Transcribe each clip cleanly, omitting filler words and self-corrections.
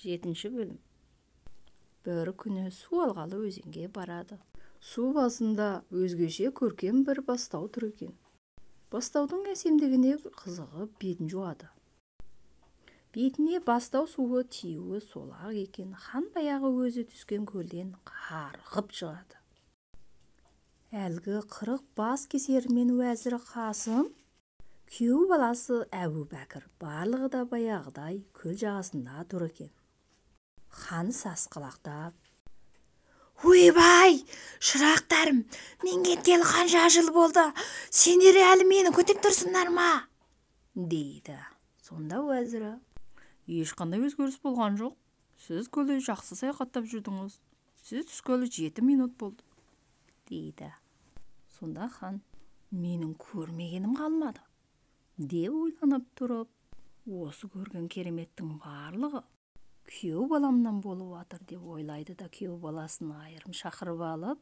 7 бөлім. Бір күні су алғалы өзенге барады. Су басында өзгеше көркем бір бастау тұр екен. Бастаудың әсемдігіне қызығып бетін жуады. Бетіне бастау суы тиюі сол-ақ екен. Хан баяғы өзі түскен көлден қарғып шығады. Әлгі 40 бас кесерімен уәзір Қасым, күйеу баласы Әбубәкір барлығы да баяғыдай көл жағасында тұр екен. Хан сасқалақтап: «Ойбай, шырақтарым, мен кеткелі қанша жыл болды, сендер әлі мені күтіп тұрсыңдар ма?» дейді. Сонда уәзірі: «Ешқандай өзгеріс болған жоқ. Сіз көлде жақсы саяхаттап жүрдіңіз. Сіз түскелі 7 минут болды», дейді. Сонда хан: «Менің көрмегенім қалмады», деп ойланып тұрып, осы көрген кереметтің барлығы күйеу баламнан болып атыр деп ойлайды да күйеу баласын айырым шақырып алып: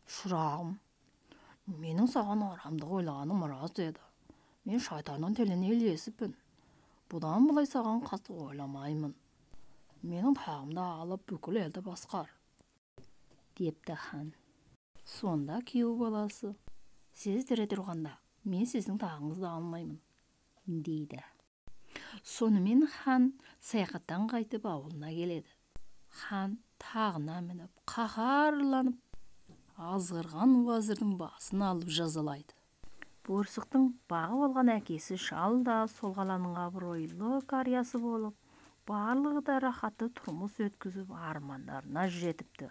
«Шырағым, менің саған арамдық ойлағаным рас еді. Мен шайтанның тіліне ілесіппін. Бұдан былай саған қастық ойламаймын. Менің тағымды алып бүкіл елді басқар», депті хан. Сонда күйеу баласы: «Сіз тірі тұрғанда мен сіздің тағыңызды алмаймын», дейді. Сонымен хан саяхаттан қайтып ауылына келеді. Хан тағына мініп, қаһарланып, азғырған уәзірдің басын алып жазалайды. Борсықтың бағып алған әкесі шал да сол қаланың абыройлы қариясы болып, барлығы да рахатты тұрмыс өткізіп армандарына жетіпті.